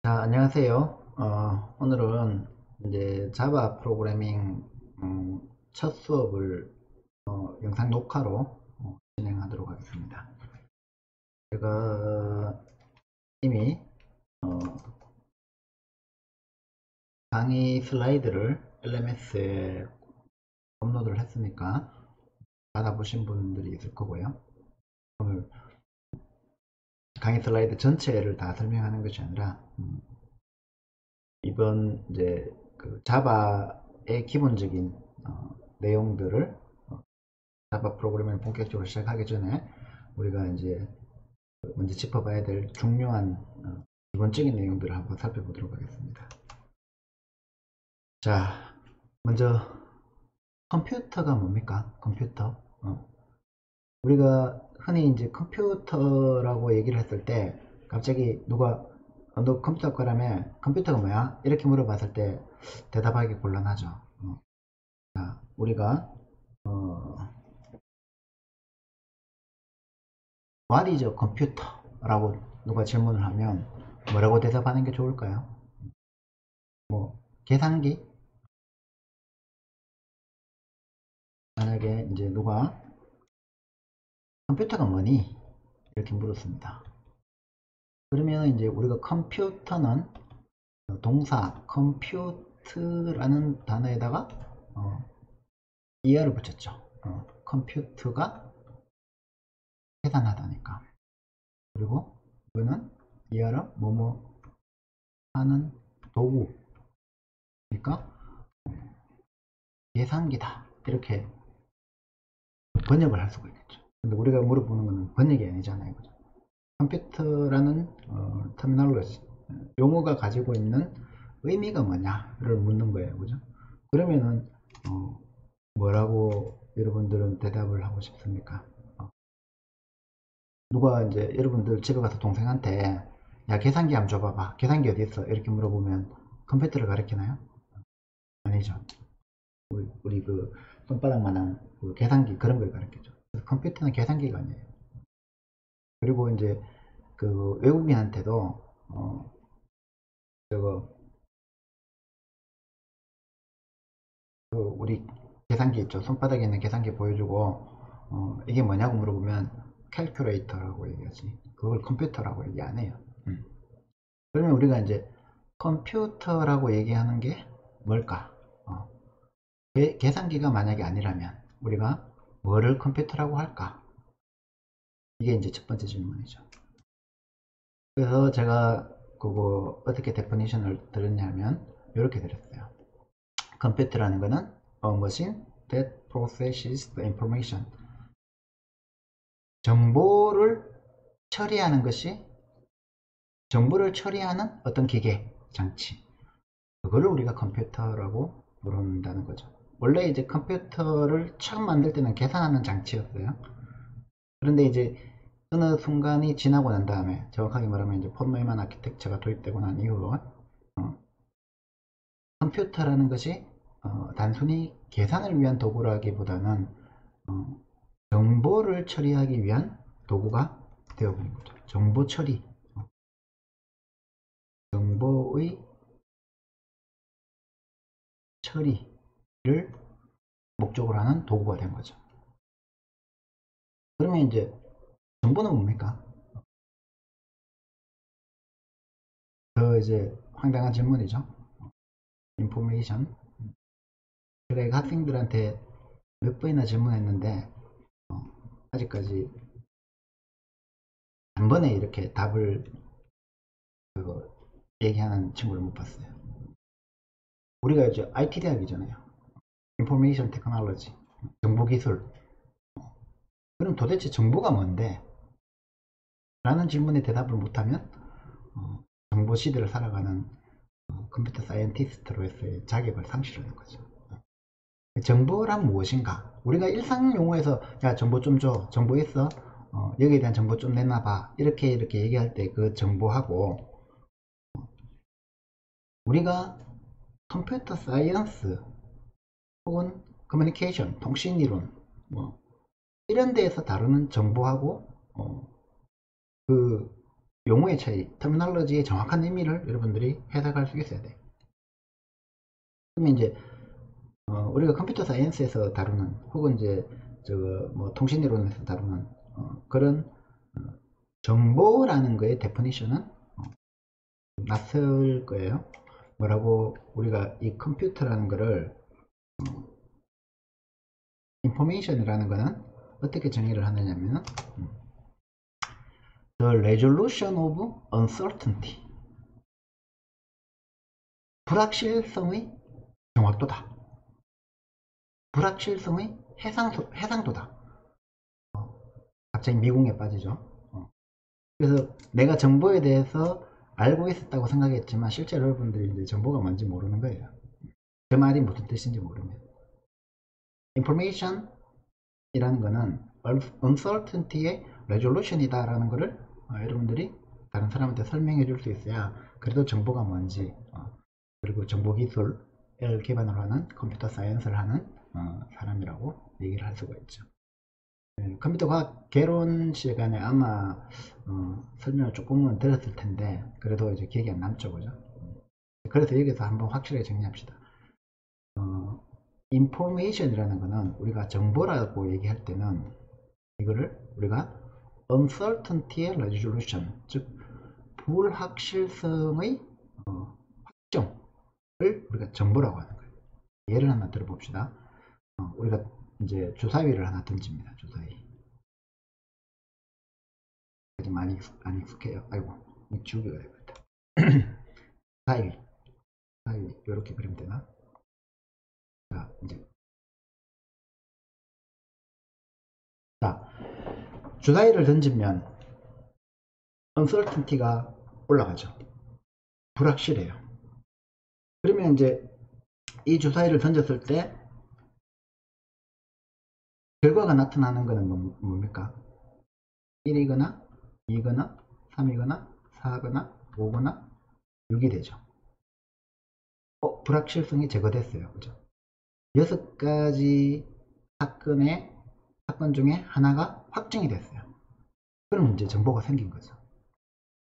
자, 안녕하세요. 오늘은 이제 자바 프로그래밍 첫 수업을 영상 녹화로 진행하도록 하겠습니다. 제가 이미 어, 강의 슬라이드를 LMS에 업로드를 했으니까 받아보신 분들이 있을 거고요. 오늘 강의 슬라이드 전체를 다 설명하는 것이 아니라 이번 이제 그 자바의 기본적인 내용들을 자바 프로그래밍을 본격적으로 시작하기 전에 우리가 이제 먼저 짚어봐야 될 중요한 기본적인 내용들을 한번 살펴보도록 하겠습니다. 자, 먼저 컴퓨터가 뭡니까? 컴퓨터. 우리가 흔히 이제 컴퓨터라고 얘기를 했을 때 갑자기 누가 너 컴퓨터과라며 컴퓨터가 뭐야? 이렇게 물어봤을 때 대답하기 곤란하죠. 자, 우리가 What is a computer? 라고 누가 질문을 하면 뭐라고 대답하는 게 좋을까요? 뭐 계산기? 만약에 이제 누가 컴퓨터가 뭐니? 이렇게 물었습니다. 그러면 이제 우리가 컴퓨터는 동사 컴퓨트라는 단어에다가 ER을 붙였죠. 컴퓨터가 계산하다니까. 그리고 이거는 ER은 뭐뭐 하는 도구. 그러니까 계산기다. 이렇게 번역을 할 수가 있겠죠. 근데 우리가 물어보는 거는 번역이 아니잖아요. 그죠? 컴퓨터라는 터미널로지, 용어가 가지고 있는 의미가 뭐냐를 묻는 거예요. 그죠? 그러면은 뭐라고 여러분들은 대답을 하고 싶습니까? 누가 이제 여러분들 집에 가서 동생한테 야 계산기 한번 줘봐봐. 계산기 어디 있어? 이렇게 물어보면 컴퓨터를 가르치나요? 아니죠. 우리 그 손바닥만한 그 계산기 그런 걸 가르치죠. 컴퓨터는 계산기가 아니에요. 그리고 이제 그 외국인한테도 저거 그 우리 계산기 있죠. 손바닥에 있는 계산기 보여주고 이게 뭐냐고 물어보면 캘큘레이터라고 얘기하지. 그걸 컴퓨터라고 얘기 안 해요. 그러면 우리가 이제 컴퓨터라고 얘기하는 게 뭘까? 어, 계산기가 만약에 아니라면 우리가 뭐를 컴퓨터라고 할까? 이게 이제 첫 번째 질문이죠. 그래서 제가 그거 어떻게 데피니션을 들었냐면 이렇게 들었어요. 컴퓨터라는 거는 a machine that processes the information. 정보를 처리하는 것이 정보를 처리하는 어떤 기계, 장치. 그거를 우리가 컴퓨터라고 부른다는 거죠. 원래 이제 컴퓨터를 처음 만들 때는 계산하는 장치였어요. 그런데 이제 어느 순간이 지나고 난 다음에 정확하게 말하면 이제 폰 노이만 아키텍처가 도입되고 난 이후로 컴퓨터라는 것이 단순히 계산을 위한 도구라기보다는 어, 정보를 처리하기 위한 도구가 되어버린 거죠. 정보 처리, 정보의 처리를 목적으로 하는 도구가 된 거죠. 그러면 이제 정보는 뭡니까? 더 이제 황당한 질문이죠. 인포메이션. 제가 학생들한테 몇 번이나 질문했는데 아직까지 한 번에 이렇게 답을 얘기하는 친구를 못 봤어요. 우리가 이제 IT 대학이잖아요. 인포메이션 테크놀로지, 정보기술. 그럼 도대체 정보가 뭔데? 라는 질문에 대답을 못하면 정보 시대를 살아가는 컴퓨터 사이언티스트로서의 자격을 상실하는 거죠. 정보란 무엇인가? 우리가 일상 용어에서 야 정보 좀 줘, 정보 있어? 여기에 대한 정보 좀 내놔봐. 이렇게 얘기할 때 그 정보하고 우리가 컴퓨터 사이언스 혹은 커뮤니케이션, 통신이론 뭐 이런 데에서 다루는 정보하고 그 용어의 차이, 터미널로지의 정확한 의미를 여러분들이 해석할 수 있어야 돼. 그러면 이제 우리가 컴퓨터 사이언스에서 다루는 혹은 이제 뭐 통신이론에서 다루는 그런 정보라는 거의 데피니션은 낯설 거예요. 뭐라고 우리가 이 컴퓨터라는 거를 인포메이션이라는 거는 어떻게 정의를 하느냐면 The resolution of uncertainty, 불확실성의 정확도다. 불확실성의 해상도다. 갑자기 미궁에 빠지죠. 그래서 내가 정보에 대해서 알고 있었다고 생각했지만 실제로 여러분들이 이제 정보가 뭔지 모르는 거예요. 그 말이 무슨 뜻인지 모르면. information 이라는 거는 uncertainty의 resolution이다 라는 거를 여러분들이 다른 사람한테 설명해 줄 수 있어야 그래도 정보가 뭔지 그리고 정보기술을 기반으로 하는 컴퓨터 사이언스를 하는 사람이라고 얘기를 할 수가 있죠. 컴퓨터 과학 개론 시간에 아마 설명을 조금은 들었을 텐데 그래도 이제 기억이 안 남죠, 그죠? 그래서 여기서 한번 확실하게 정리합시다. information이라는 거는 우리가 정보라고 얘기할 때는 이거를 우리가 uncertainty의 resolution, 즉 불확실성의 확정을 우리가 정보라고 하는 거예요. 예를 하나 들어봅시다. 우리가 이제 주사위를 하나 던집니다. 주사위. 많이 안 익숙해요. 아이고, 지우개가 되겠다. 주사위 이렇게 그리면 되나? 자, 이제 주사위를 던지면 uncertainty가 올라가죠. 불확실해요. 그러면 이제 이 주사위를 던졌을 때 결과가 나타나는 것은 뭡니까? 1이거나 2거나 3이거나 4거나 5거나 6이 되죠. 불확실성이 제거됐어요. 그죠? 6가지 사건 중에 하나가 확정이 됐어요. 그럼 이제 정보가 생긴 거죠.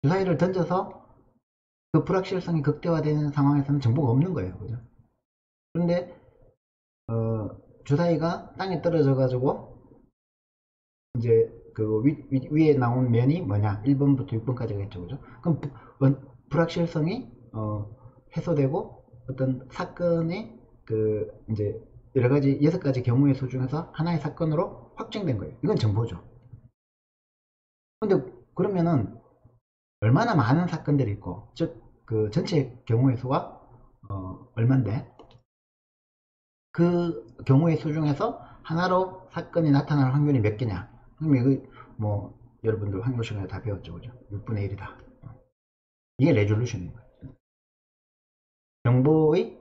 주사위를 던져서 그 불확실성이 극대화되는 상황에서는 정보가 없는 거예요. 그죠? 그런데 주사위가 땅에 떨어져 가지고 이제 그 위에 나온 면이 뭐냐 1번부터 6번까지가 있죠. 그죠? 그럼 불확실성이 해소되고 어떤 사건의 그 이제 여러 가지 6가지 경우의 수 중에서 하나의 사건으로 확정된 거예요. 이건 정보죠. 근데 그러면은 얼마나 많은 사건들이 있고 즉 그 전체 경우의 수가 얼만데 그 경우의 수 중에서 하나로 사건이 나타날 확률이 몇 개냐? 그럼 이거 뭐 여러분들 확률 시간에 다 배웠죠, 그죠? 6분의 1이다. 이게 레졸루션인 거예요. 정보의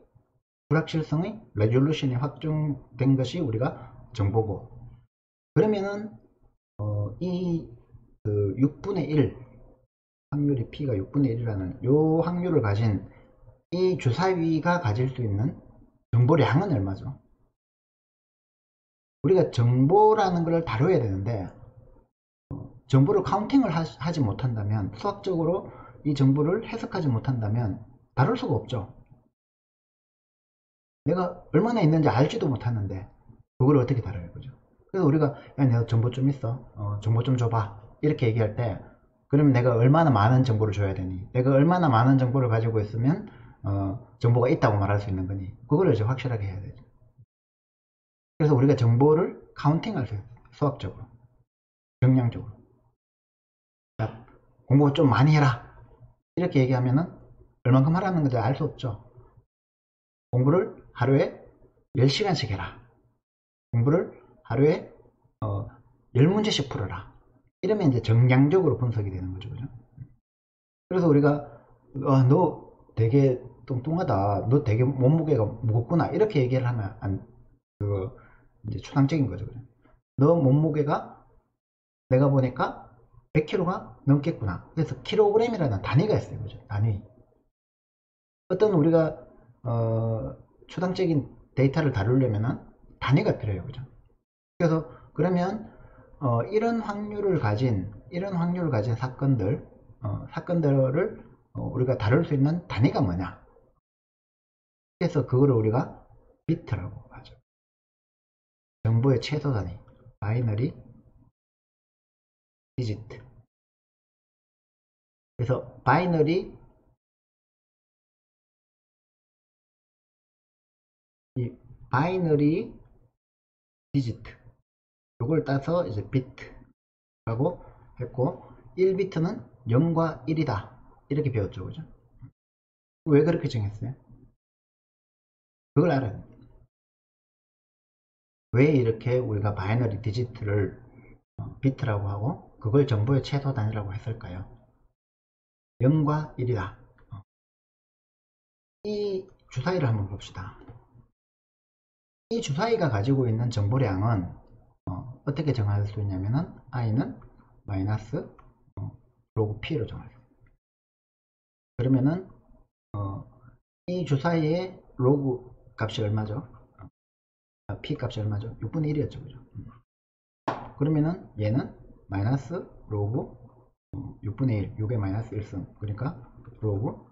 불확실성의 레졸루션이 확정된 것이 우리가 정보고. 그러면은 그 6분의 1 확률이 P가 6분의 1이라는 요 확률을 가진 이 주사위가 가질 수 있는 정보량은 얼마죠? 우리가 정보라는 걸 다뤄야 되는데 정보를 카운팅을 하지 못한다면 수학적으로 이 정보를 해석하지 못한다면 다룰 수가 없죠. 내가 얼마나 있는지 알지도 못하는데 그걸 어떻게 다뤄요, 그죠? 그래서 우리가 야 내가 정보 좀 있어, 정보 좀 줘봐 이렇게 얘기할 때 그러면 내가 얼마나 많은 정보를 줘야 되니, 내가 얼마나 많은 정보를 가지고 있으면 정보가 있다고 말할 수 있는 거니, 그걸 이제 확실하게 해야 되죠. 그래서 우리가 정보를 카운팅할 수 있어요. 수학적으로, 정량적으로. 자, 공부 좀 많이 해라 이렇게 얘기하면은 얼만큼 하라는 건지 알 수 없죠. 공부를 하루에 10시간씩 해라, 공부를 하루에 10문제씩 풀어라, 이러면 이제 정량적으로 분석이 되는 거죠. 그죠? 그래서 우리가 너 되게 뚱뚱하다, 너 되게 몸무게가 무겁구나 이렇게 얘기를 하면 그거 이제 추상적인 거죠. 그죠? 너 몸무게가 내가 보니까 100kg가 넘겠구나. 그래서 킬로그램이라는 단위가 있어요. 그죠? 단위. 어떤 우리가 추상적인 데이터를 다루려면 단위가 필요해요. 그죠? 그래서 그러면 이런 확률을 가진 사건들, 사건들을 우리가 다룰 수 있는 단위가 뭐냐. 그래서 그거를 우리가 비트라고 하죠. 정보의 최소 단위, 바이너리 디지트. 그래서 바이너리 디지트 이걸 따서 이제 비트라고 했고 1비트는 0과 1이다 이렇게 배웠죠. 그죠? 왜 그렇게 정했어요? 그걸 알아야 됩니다. 왜 이렇게 우리가 바이너리 디지트를 비트라고 하고 그걸 정보의 최소 단위라고 했을까요? 0과 1이다. 이 주사위를 한번 봅시다. 이 주사위가 가지고 있는 정보량은 어떻게 정할 수 있냐면은 i는 마이너스 로그 p로 정할 수 있어요. 그러면은 이 주사위의 로그 값이 얼마죠? p 값이 얼마죠? 6분의 1이었죠. 그죠? 그러면은 얘는 마이너스 로그 6분의 1, 6의 마이너스 1승. 그러니까 로그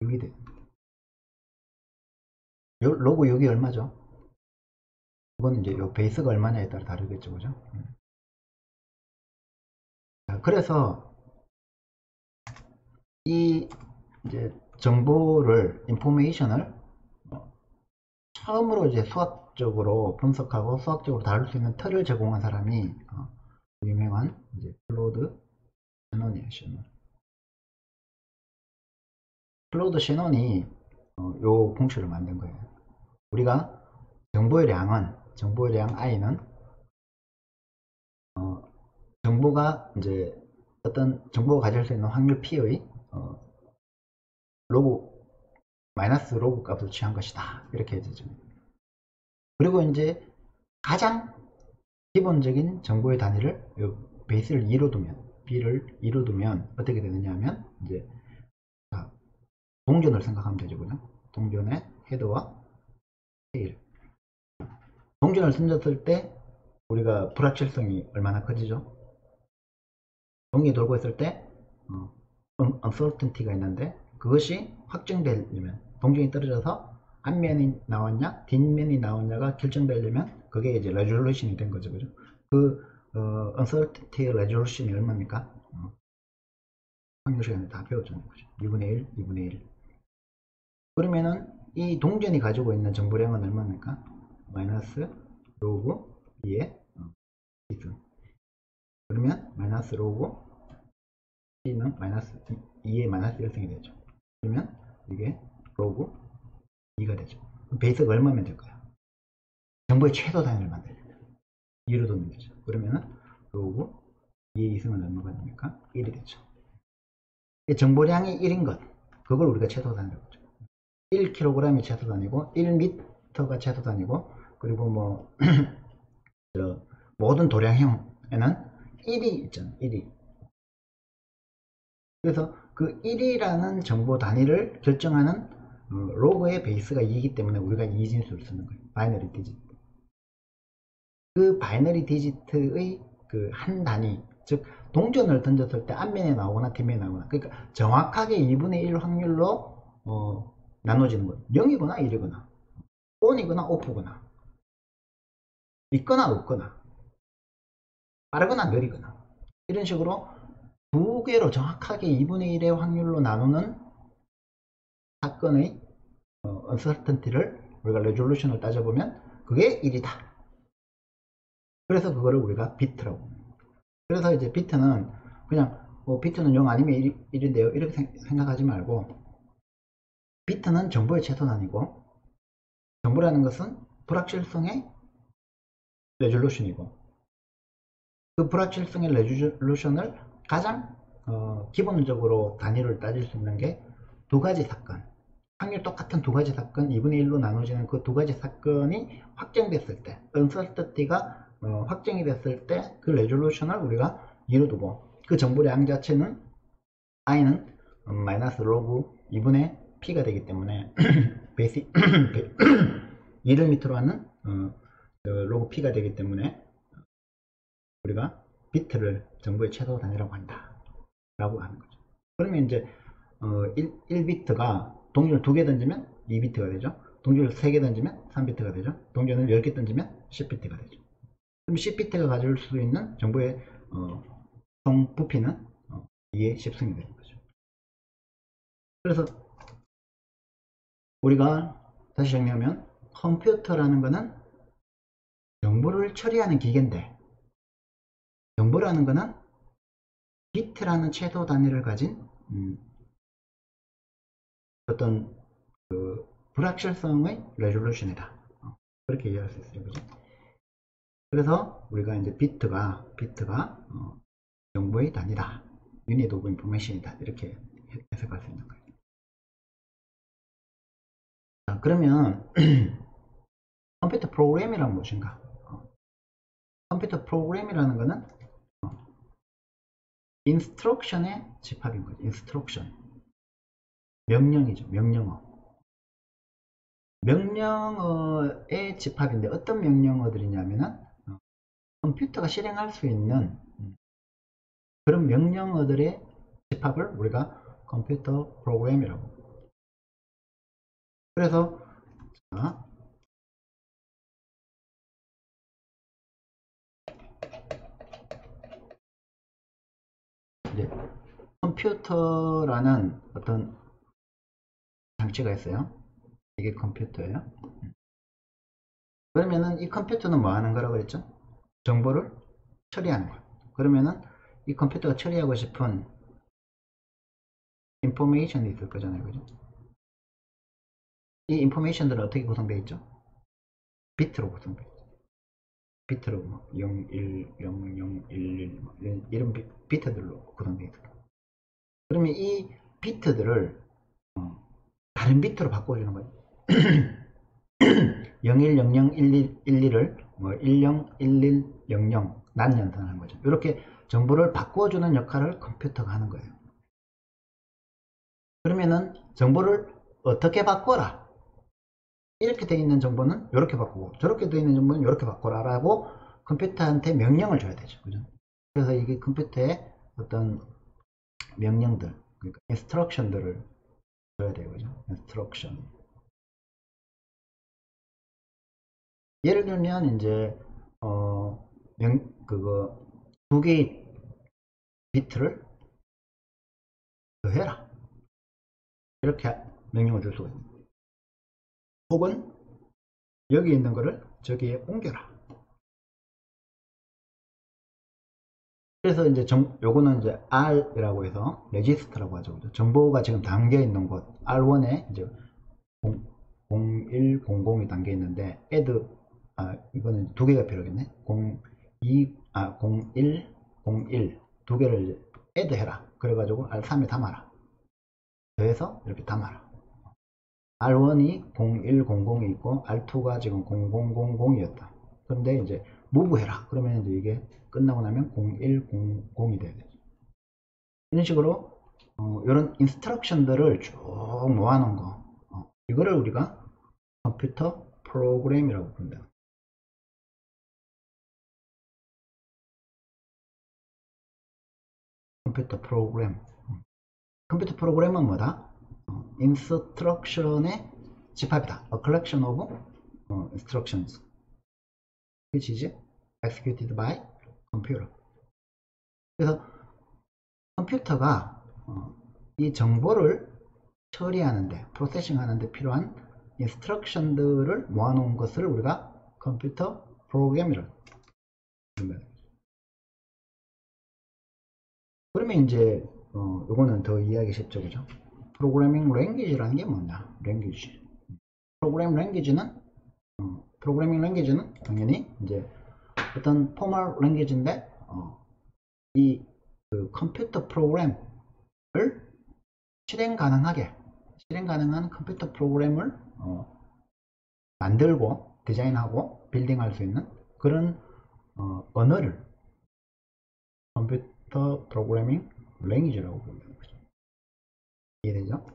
6이 돼. 로그 6이 얼마죠? 이건 이제 요 베이스가 얼마냐에 따라 다르겠죠. 그죠? 자, 그래서 이 이제 정보를, 인포메이션을 처음으로 이제 수학적으로 분석하고 수학적으로 다룰 수 있는 틀을 제공한 사람이 유명한 이제 클로드 셰넌이에요. 클로드 셰넌이 요 공식을 만든 거예요. 우리가 정보의 량 i는 정보가 이제 어떤 정보가 가질 수 있는 확률 p의 로그 마이너스 로그 값을 취한 것이다 이렇게 해주죠. 그리고 이제 가장 기본적인 정보의 단위를 베이스를 2로 두면 b를 2로 두면 어떻게 되느냐 하면 이제 동전을 생각하면 되죠. 그죠? 동전의 헤드와 테일. 동전을 던졌을 때 우리가 불확실성이 얼마나 커지죠? 동이 돌고 있을 때 uncertainty가 있는데 그것이 확정되려면 동전이 떨어져서 앞면이 나왔냐 뒷면이 나왔냐가 결정되려면 그게 이제 레졸루션이 된 거죠. 그죠? 그 uncertainty resolution이 얼마입니까? 확률 시간에 다 배웠잖아요. 그죠? 2분의 1, 2분의 1. 그러면은 이 동전이 가지고 있는 정보량은 얼마입니까? 마이너스 로그 2의 2승. 그러면 마이너스 로그 C는 마이너스 2의 마이너스 1승이 되죠. 그러면 이게 로그 2가 되죠. 베이스가 얼마면 될까요? 정보의 최소 단위를 만들려면 2로 두면 되죠. 그러면은 로그 2의 2승은 얼마가 됩니까? 1이 되죠. 정보량이 1인 것, 그걸 우리가 최소 단위라고 하죠. 1kg이 최소 단위고 1m가 최소 단위고 그리고 뭐 모든 도량형에는 1이 있잖아요. 1이. 그래서 그 1이라는 정보 단위를 결정하는 로그의 베이스가 2이기 때문에 우리가 2진수를 쓰는 거예요. 바이너리 디지트. 그 바이너리 디지트의 그 한 단위, 즉 동전을 던졌을 때 앞면에 나오거나 뒷면에 나오거나, 그러니까 정확하게 2분의 1 확률로 나눠지는 거예요. 0이거나 1이거나 ON이거나 OFF거나 있거나 없거나 빠르거나 느리거나 이런 식으로 두 개로 정확하게 2분의 1의 확률로 나누는 사건의 uncertainty를 우리가 레졸루션을 따져보면 그게 1이다. 그래서 그거를 우리가 비트라고. 그래서 이제 비트는 그냥 비트는 0 아니면 1인데요 이렇게 생각하지 말고, 비트는 정보의 최소 단위고 정보라는 것은 불확실성의 레졸루션이고 그 불확실성의 레졸루션을 가장 기본적으로 단위를 따질 수 있는 게 두 가지 사건, 확률 똑같은 두 가지 사건 2분의 1로 나눠지는 그 두 가지 사건이 확정됐을 때, uncertainty가 확정이 됐을 때 그 레졸루션을 우리가 2로 두고 그 정보량 자체는 i는 마이너스 로그 2분의 p가 되기 때문에 베이스 2를 밑으로 하는 로그 p가 되기 때문에 우리가 비트를 정보의 최소 단위라고 한다 라고 하는 거죠. 그러면 이제 1비트가 동전을 2개 던지면 2비트가 되죠. 동전을 3개 던지면 3비트가 되죠. 동전을 10개 던지면 10비트가 되죠. 그럼 10비트가 가질 수 있는 정보의 총 부피는 2의 10승이 되는 거죠. 그래서 우리가 다시 정리하면 컴퓨터라는 것은 정보를 처리하는 기계인데, 정보라는 것은 비트라는 최소 단위를 가진 어떤 그 불확실성의 레졸루션이다. 그렇게 이해할 수 있어요. 그죠? 그래서 우리가 이제 비트가 정보의 단위다. Unit of Information이다. 이렇게 해석할 수 있는 거예요. 자, 그러면 컴퓨터 프로그램이란 무엇인가? 컴퓨터 프로그램이라는 것은 인스트럭션의 집합인 거죠. 인스트럭션. 명령이죠. 명령어의 집합인데 어떤 명령어들이냐면은 컴퓨터가 실행할 수 있는 그런 명령어들의 집합을 우리가 컴퓨터 프로그램이라고. 그래서 자, 이제 컴퓨터라는 어떤 장치가 있어요. 이게 컴퓨터예요. 그러면은 이 컴퓨터는 뭐 하는 거라고 그랬죠? 정보를 처리하는 거. 그러면은 이 컴퓨터가 처리하고 싶은 인포메이션이 있을 거잖아요. 그죠? 이 인포메이션들은 어떻게 구성되어 있죠? 비트로 구성되어 있죠. 비트로 뭐 0, 1, 0, 0, 1, 1 뭐 이런 비트들로 구성되어 있어요. 그러면 이 비트들을 다른 비트로 바꿔주는 거예요. 01001111을 뭐 101100 난연산하는 거죠. 이렇게 정보를 바꿔주는 역할을 컴퓨터가 하는 거예요. 그러면은 정보를 어떻게 바꿔라, 이렇게 되어 있는 정보는 이렇게 바꾸고 저렇게 되어 있는 정보는 이렇게 바꿔라 라고 컴퓨터한테 명령을 줘야 되죠. 그죠? 그래서 이게 컴퓨터의 어떤 명령들, 그러니까 인스트럭션들을 줘야 돼요. 그죠? 인스트럭션. 예를 들면 이제 그거 2개의 비트를 더해라, 이렇게 명령을 줄 수가 있습니다. 혹은 여기 있는 거를 저기에 옮겨라. 그래서 이제 요거는 이제 R이라고 해서 레지스터라고 하죠. 정보가 지금 담겨 있는 곳 R1에 이제 0100이 담겨 있는데 add, 이거는 2개가 필요하겠네. 0101 두 개를 이제 add 해라. 그래가지고 R3에 담아라. 더해서 이렇게 담아라. R1이 0100이 있고 R2가 지금 0000이었다. 그런데 이제 move 해라. 그러면 이제 이게 끝나고 나면 0100이 돼야 되죠. 이런 식으로 이런 인스트럭션들을 쭉 모아놓은 거, 이거를 우리가 컴퓨터 프로그램이라고 부른다. 컴퓨터 프로그램. 컴퓨터 프로그램은 뭐다? 인스트럭션의 집합이다. A collection of instructions which is executed by computer. 그래서 컴퓨터가 이 정보를 처리하는데, 프로세싱 하는데 필요한 인스트럭션들을 모아놓은 것을 우리가 컴퓨터 프로그램이라고 합니다. 그러면 이제 요거는 더 이해하기 쉽죠. 그죠? 프로그래밍 랭귀지라는 게 뭐냐? 랭귀지. 프로그래밍 랭귀지는 당연히 이제 어떤 포멀 랭귀지인데 이 그 컴퓨터 프로그램을 실행 가능한 컴퓨터 프로그램을 만들고 디자인하고 빌딩할 수 있는 그런 언어를 컴퓨터 프로그래밍 랭귀지라고 부르는 거죠. 이해되죠?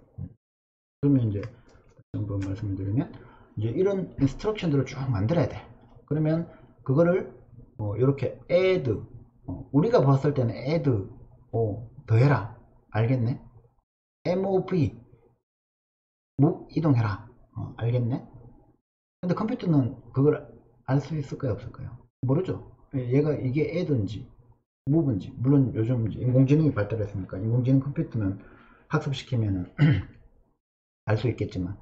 그러면 이제 한번 말씀을 드리면 이제 이런 인스트럭션들을 쭉 만들어야 돼. 그러면 그거를 이렇게 add, 우리가 봤을 때는 add 더해라, 알겠네? move 이동해라. 알겠네? 근데 컴퓨터는 그걸 알 수 있을까요, 없을까요? 모르죠. 얘가 이게 a든지 move인지, 물론 요즘 인공지능이 발달했으니까 인공지능 컴퓨터는 학습시키면 알 수 있겠지만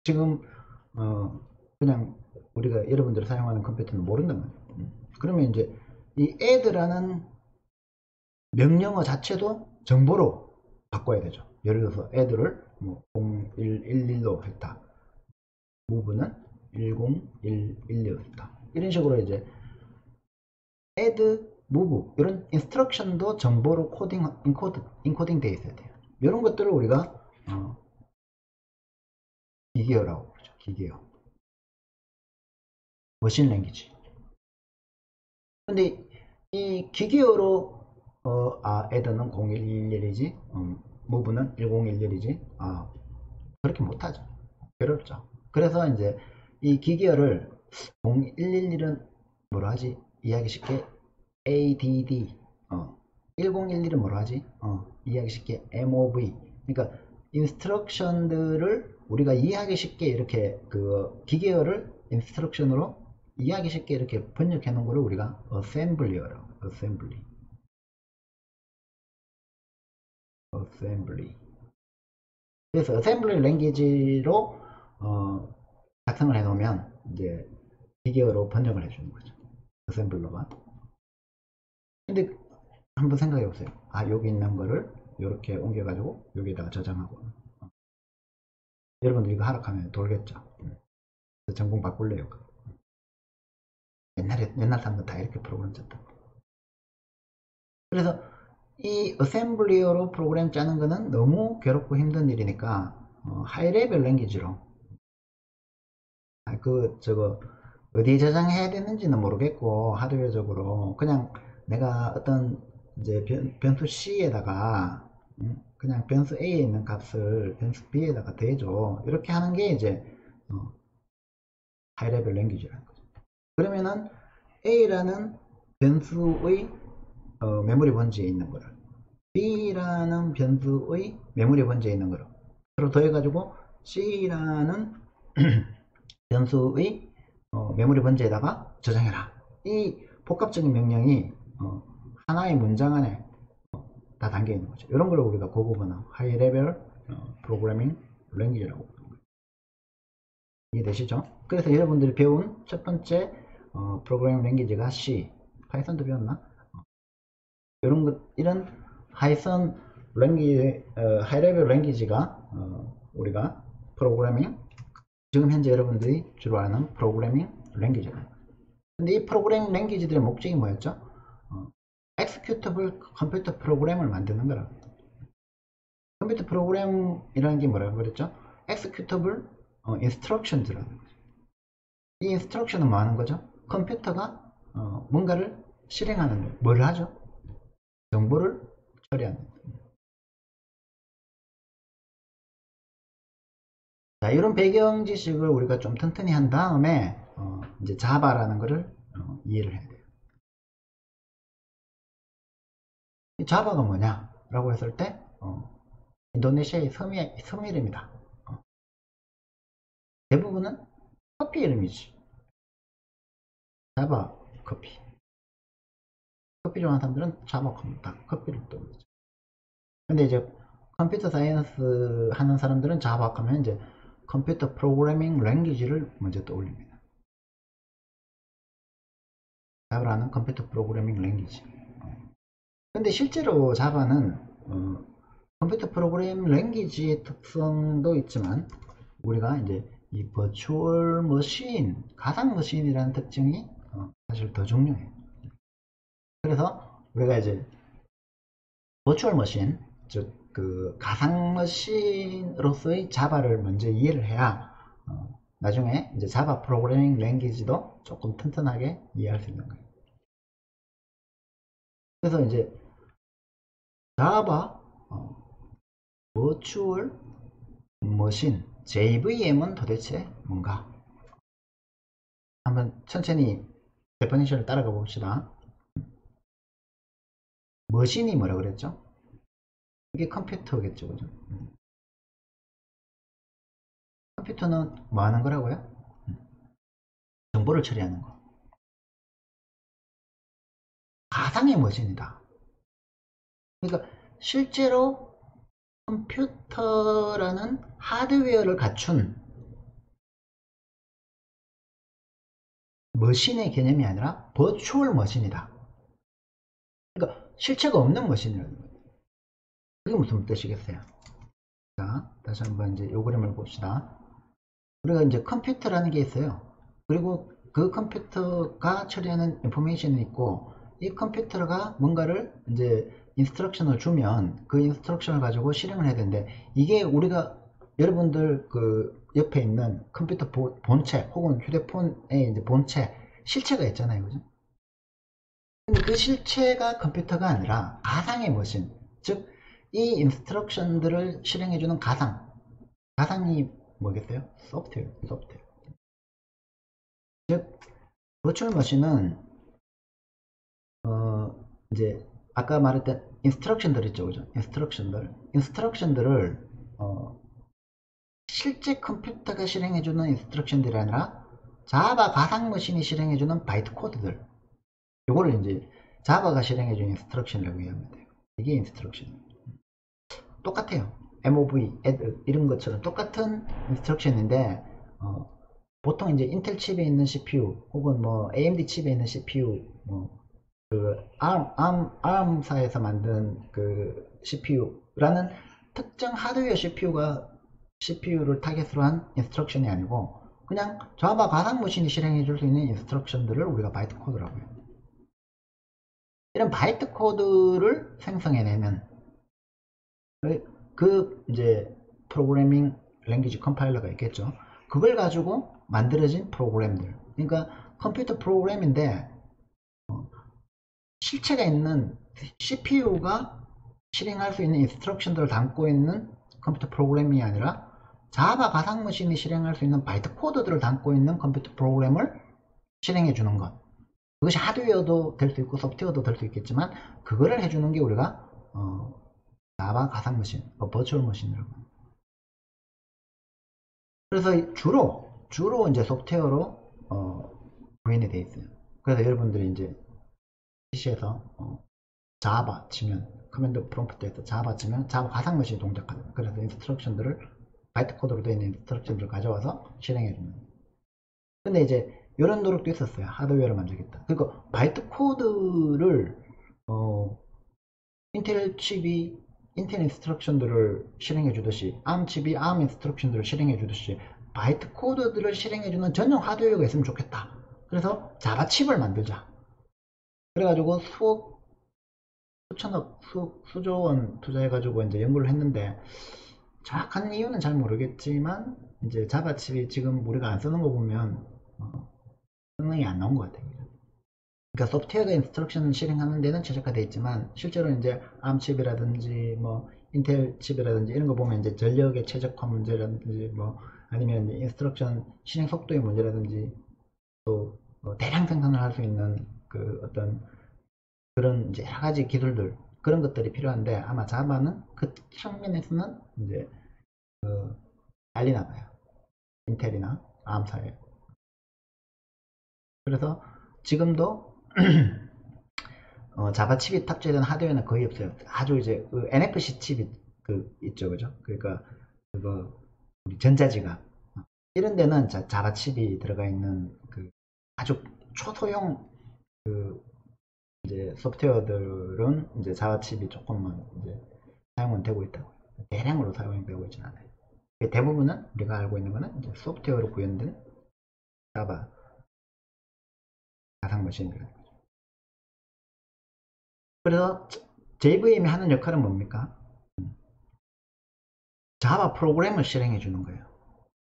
지금 그냥 우리가 여러분들이 사용하는 컴퓨터는 모른단 말이에요. 그러면 이제 이 add라는 명령어 자체도 정보로 바꿔야 되죠. 예를 들어서 add를 뭐 0111로 했다. move는 10112로 했다. 이런 식으로 이제 add, move 이런 인스트럭션도 정보로 인코딩 되어 있어야 돼요. 이런 것들을 우리가 기계어라고 부르죠. 기계어. 머신 랭귀지. 근데 이 기계어로 add는 0111이지 move는 1011이지 그렇게 못하죠. 어렵죠. 그래서 이제 이 기계어를 0111은 뭐라 하지? 이해하기 쉽게 ADD 1011은 뭐라 하지? 이해하기 쉽게 MOV. 그러니까 인스트럭션들을 우리가 이해하기 쉽게 이렇게 그 기계어를 인스트럭션으로 이해하기 쉽게 이렇게 번역해 놓은 거를 우리가 assembly어라고. assembly. 그래서 assembly 랭귀지로 작성을 해 놓으면 이제 기계어로 번역을 해 주는 거죠. 어셈블러가. 근데 한번 생각해 보세요. 여기 있는 거를 이렇게 옮겨 가지고 여기다가 저장하고 여러분들 이거 하락하면 돌겠죠. 전공 바꿀래요. 옛날 사람들 다 이렇게 프로그램 짰다. 그래서 이 어셈블리어로 프로그램 짜는 거는 너무 괴롭고 힘든 일이니까 하이 레벨 랭귀지로 저거 어디에 저장해야 되는지는 모르겠고 하드웨어적으로 그냥 내가 어떤 이제 변수 C에다가 그냥 변수 A에 있는 값을 변수 B에다가 대줘 이렇게 하는 게 이제 하이 레벨 랭귀지라는 거죠. 그러면은 A라는 변수의 메모리 번지에 있는 거를 B라는 변수의 메모리 번지에 있는 거를 서로 더해가지고 C라는 변수의 메모리 번지에다가 저장해라. 이 복합적인 명령이 하나의 문장 안에 다 담겨 있는 거죠. 이런 걸 우리가 고급어나 하이 레벨 프로그래밍 랭귀지라고 부르는 거예요. 이해되시죠? 그래서 여러분들이 배운 첫 번째 프로그래밍 랭귀지가 C, 파이썬도 배웠나? 이런 하이썬 랭귀지, 하이 레벨 랭귀지가 우리가 프로그래밍 지금 현재 여러분들이 주로 아는 프로그래밍 랭귀지입니다. 근데 이 프로그래밍 랭귀지들의 목적이 뭐였죠? executable 컴퓨터 프로그램을 만드는 거라고. 컴퓨터 프로그램이라는 게 뭐라고 그랬죠? executable instructions라는 거죠. 이 instruction은 뭐 하는 거죠? 컴퓨터가 뭔가를 실행하는데 뭘 하죠? 정보를 처리하는 거죠. 자, 이런 배경 지식을 우리가 좀 튼튼히 한 다음에 이제 자바라는 것을 이해를 해야 돼요. 이 자바가 뭐냐? 라고 했을 때 인도네시아의 섬 이름이다. 대부분은 커피 이름이지. 자바 커피. 커피 좋아하는 사람들은 자바 커피를 또 그러죠. 근데 이제 컴퓨터 사이언스 하는 사람들은 자바 하면 이제 컴퓨터 프로그래밍 랭귀지를 먼저 떠올립니다. 자바라는 컴퓨터 프로그래밍 랭귀지. 근데 실제로 자바는 컴퓨터 프로그래밍 랭귀지의 특성도 있지만 우리가 이제 이 버추얼 머신, 가상 머신이라는 특징이 사실 더 중요해요. 그래서 우리가 이제 버추얼 머신, 즉 그 가상 머신으로서의 자바를 먼저 이해를 해야 나중에 이제 자바 프로그래밍 랭귀지도 조금 튼튼하게 이해할 수 있는 거예요. 그래서 이제 자바 버추얼 머신 JVM은 도대체 뭔가? 한번 천천히 데퍼니션을 따라가 봅시다. 머신이 뭐라 그랬죠? 이게 컴퓨터겠죠, 그죠? 컴퓨터는 뭐 하는 거라고요? 정보를 처리하는 거. 가상의 머신이다. 그러니까 실제로 컴퓨터라는 하드웨어를 갖춘 머신의 개념이 아니라 버추얼 머신이다. 그러니까 실체가 없는 머신이라는 거예요. 그게 무슨 뜻이겠어요? 자, 다시 한번 이제 이 그림을 봅시다. 우리가 이제 컴퓨터라는 게 있어요. 그리고 그 컴퓨터가 처리하는 인포메이션이 있고, 이 컴퓨터가 뭔가를 이제 인스트럭션을 주면 그 인스트럭션을 가지고 실행을 해야 되는데, 이게 우리가 여러분들 그 옆에 있는 컴퓨터 본체 혹은 휴대폰의 이제 본체 실체가 있잖아요, 그죠? 근데 그 실체가 컴퓨터가 아니라 가상의 머신, 즉 이 인스트럭션들을 실행해주는 가상이 뭐겠어요? 소프트웨어. 즉 버추얼 머신은 이제 아까 말했던 인스트럭션들 있죠, 그죠? 인스트럭션들을 실제 컴퓨터가 실행해주는 인스트럭션들이 아니라 자바 가상 머신이 실행해주는 바이트 코드들, 요거를 이제 자바가 실행해주는 인스트럭션이라고 이해하면 돼요. 이게 인스트럭션. 똑같아요. mov, add 이런 것처럼 똑같은 인스트럭션인데 보통 이제 인텔 칩에 있는 CPU 혹은 뭐 AMD 칩에 있는 CPU, 그 ARM사에서 만든 그 CPU라는 특정 하드웨어 CPU를 타겟으로 한 인스트럭션이 아니고 그냥 자바 가상 머신이 실행해 줄 수 있는 인스트럭션들을 우리가 바이트 코드라고 해요. 이런 바이트 코드를 생성해내면 그 이제 프로그래밍 랭귀지 컴파일러가 있겠죠. 그걸 가지고 만들어진 프로그램들. 그러니까 컴퓨터 프로그램인데 실체가 있는 CPU가 실행할 수 있는 인스트럭션들을 담고 있는 컴퓨터 프로그램이 아니라 자바 가상머신이 실행할 수 있는 바이트 코드들을 담고 있는 컴퓨터 프로그램을 실행해 주는 것. 그것이 하드웨어도 될 수 있고 소프트웨어도 될 수 있겠지만 그거를 해주는 게 우리가 자바 가상머신, 버추얼 머신이라고 합니다. 그래서 주로 이제 소프트웨어로 구현이 되어 있어요. 그래서 여러분들이 이제 PC에서 자바 치면 커맨드 프롬프트에서 자바 치면 자바 가상 머신이 동작하는, 그래서 인스트럭션들을 바이트 코드로 되어 있는 인스트럭션들을 가져와서 실행해 주는. 근데 이제 이런 노력도 있었어요. 하드웨어를 만들겠다. 그러니까 바이트 코드를 인텔 칩이 인텔 인스트럭션들을 실행해 주듯이 ARM 칩이 ARM 인스트럭션들을 실행해 주듯이 바이트 코드들을 실행해 주는 전용 하드웨어가 있으면 좋겠다. 그래서 자바 칩을 만들자. 그래가지고 수천억, 수조 원 투자해가지고 이제 연구를 했는데 정확한 이유는 잘 모르겠지만 이제 자바 칩이 지금 우리가 안 쓰는 거 보면 성능이 안 나온 것 같아요. 그러니까 소프트웨어가 인스트럭션을 실행하는 데는 최적화되어 있지만 실제로 이제 ARM 칩이라든지 뭐 인텔 칩이라든지 이런 거 보면 이제 전력의 최적화 문제라든지 뭐 아니면 인스트럭션 실행 속도의 문제라든지 또 대량 생산을 할 수 있는 그 어떤 그런 이제 여러 가지 기술들, 그런 것들이 필요한데 아마 자바는 그 측면에서는 이제 난리나 봐요. 인텔이나 ARM사에. 그래서 지금도 자바 칩이 탑재된 하드웨어는 거의 없어요. 아주 이제 그 NFC 칩이 그 있죠, 그죠? 그러니까 그거 우리 전자지갑 이런 데는 자바 칩이 들어가 있는 그 아주 초소형 그 이제 소프트웨어들은 이제 자바 칩이 조금만 이제 사용은 되고 있다고. 대량으로 사용이 되고 있지는 않아요. 대부분은 우리가 알고 있는 거는 이제 소프트웨어로 구현된 자바 가상 머신들. 그래서 JVM이 하는 역할은 뭡니까? 자바 프로그램을 실행해 주는 거예요.